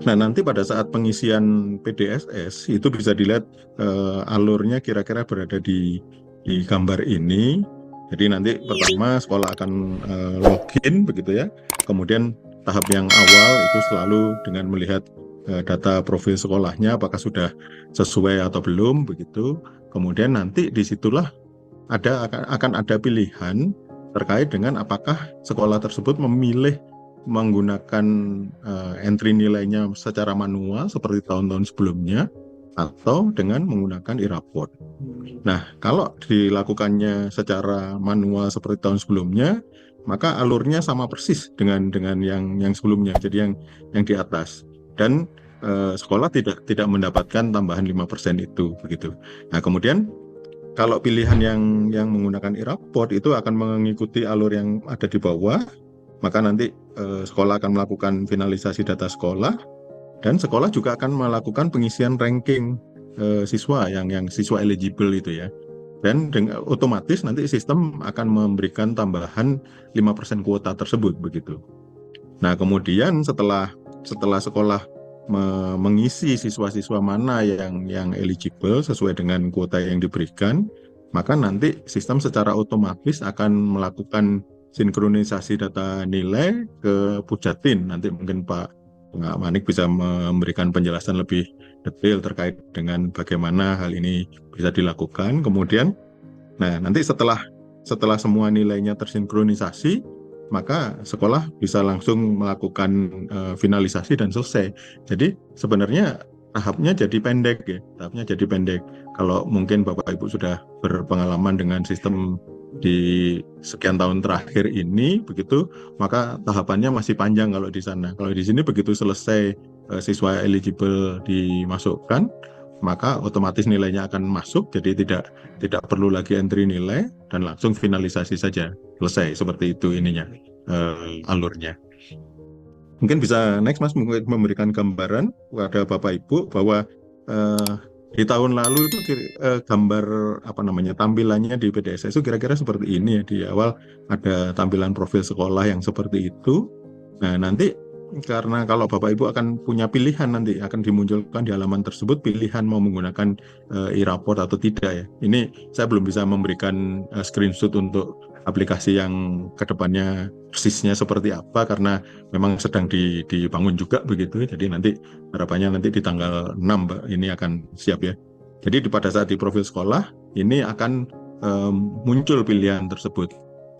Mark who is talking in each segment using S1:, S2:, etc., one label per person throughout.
S1: Nah, nanti pada saat pengisian PDSS itu bisa dilihat alurnya kira-kira berada di gambar ini. Jadi nanti pertama sekolah akan login begitu ya. Kemudian tahap yang awal itu selalu dengan melihat data profil sekolahnya apakah sudah sesuai atau belum begitu. Kemudian nanti disitulah akan ada pilihan terkait dengan apakah sekolah tersebut memilih menggunakan entry nilainya secara manual seperti tahun-tahun sebelumnya atau dengan menggunakan e-raport. Nah, kalau dilakukannya secara manual seperti tahun sebelumnya, maka alurnya sama persis dengan yang sebelumnya, jadi yang di atas. Dan sekolah tidak mendapatkan tambahan 5% itu begitu. Nah, kemudian kalau pilihan yang menggunakan e-raport itu akan mengikuti alur yang ada di bawah, maka nanti sekolah akan melakukan finalisasi data sekolah dan sekolah juga akan melakukan pengisian ranking siswa yang siswa eligible itu ya. Dan otomatis nanti sistem akan memberikan tambahan 5% kuota tersebut begitu. Nah, kemudian setelah sekolah mengisi siswa-siswa mana yang eligible sesuai dengan kuota yang diberikan, maka nanti sistem secara otomatis akan melakukan sinkronisasi data nilai ke Pujatin. Nanti mungkin Pak Manik bisa memberikan penjelasan lebih detail terkait dengan bagaimana hal ini bisa dilakukan. Kemudian, nah nanti setelah semua nilainya tersinkronisasi, maka sekolah bisa langsung melakukan finalisasi dan selesai. Jadi sebenarnya tahapnya jadi pendek ya, tahapnya jadi pendek. Kalau mungkin Bapak Ibu sudah berpengalaman dengan sistem di sekian tahun terakhir ini, begitu, maka tahapannya masih panjang kalau di sana. Kalau di sini begitu selesai siswa eligible dimasukkan, maka otomatis nilainya akan masuk, jadi tidak perlu lagi entry nilai dan langsung finalisasi saja, selesai seperti itu ininya alurnya. Mungkin bisa next Mas memberikan gambaran kepada Bapak Ibu bahwa di tahun lalu itu gambar apa namanya tampilannya di PDSS itu kira-kira seperti ini ya. Di awal ada tampilan profil sekolah yang seperti itu. Nah, nanti karena kalau Bapak Ibu akan punya pilihan nanti akan dimunculkan di halaman tersebut pilihan mau menggunakan e-raport atau tidak ya. Ini saya belum bisa memberikan screenshot untuk aplikasi yang kedepannya persisnya seperti apa karena memang sedang dibangun juga begitu. Jadi nanti harapannya nanti di tanggal 6 Mbak, ini akan siap ya. Jadi pada saat di profil sekolah ini akan muncul pilihan tersebut.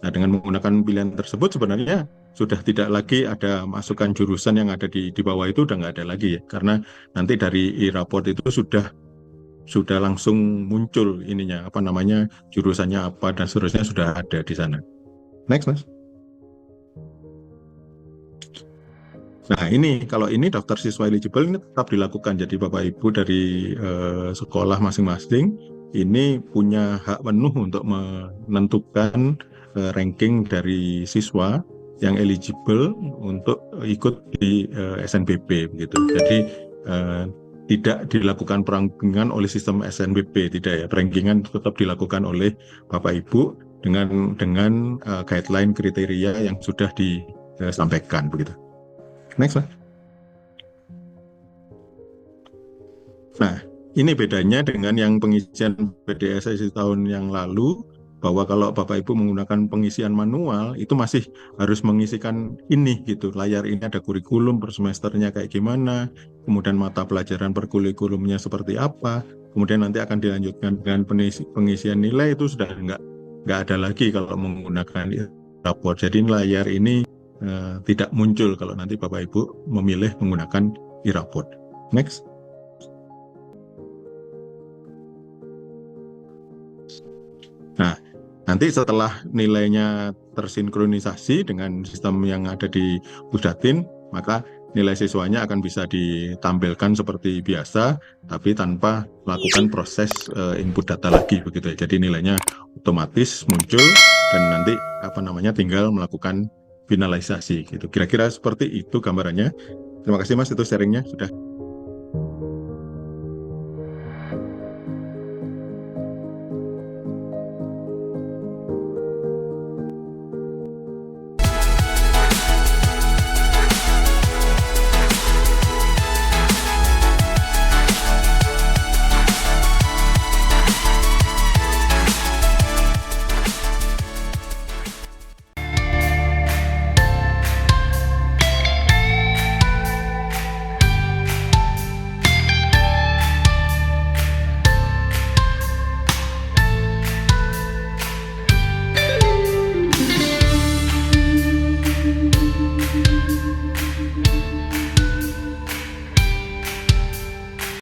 S1: Nah, dengan menggunakan pilihan tersebut sebenarnya sudah tidak lagi ada masukan jurusan yang ada di bawah itu udah nggak ada lagi ya, karena nanti dari e-raport itu sudah langsung muncul ininya apa namanya jurusannya apa dan seterusnya sudah ada di sana. Next Mas. Nah ini kalau ini daftar siswa eligible ini tetap dilakukan. Jadi Bapak Ibu dari sekolah masing-masing ini punya hak penuh untuk menentukan ranking dari siswa yang eligible untuk ikut di SNBP begitu. Jadi tidak dilakukan perankingan oleh sistem SNBP, tidak ya. Perankingan tetap dilakukan oleh Bapak Ibu dengan guideline kriteria yang sudah disampaikan begitu. Next Pak. Nah, ini bedanya dengan yang pengisian PDSS tahun yang lalu, bahwa kalau Bapak Ibu menggunakan pengisian manual, itu masih harus mengisikan ini gitu. Layar ini ada kurikulum per semesternya kayak gimana, kemudian mata pelajaran per kurikulumnya seperti apa, kemudian nanti akan dilanjutkan dengan pengisian nilai itu sudah nggak ada lagi kalau menggunakan raport. Jadi layar ini tidak muncul kalau nanti Bapak Ibu memilih menggunakan e-raport. Next. Nah, nanti setelah nilainya tersinkronisasi dengan sistem yang ada di Pusdatin, maka nilai siswanya akan bisa ditampilkan seperti biasa, tapi tanpa melakukan proses input data lagi begitu ya. Jadi nilainya otomatis muncul dan nanti apa namanya tinggal melakukan finalisasi gitu. Kira-kira seperti itu gambarannya. Terima kasih Mas, itu sharingnya sudah.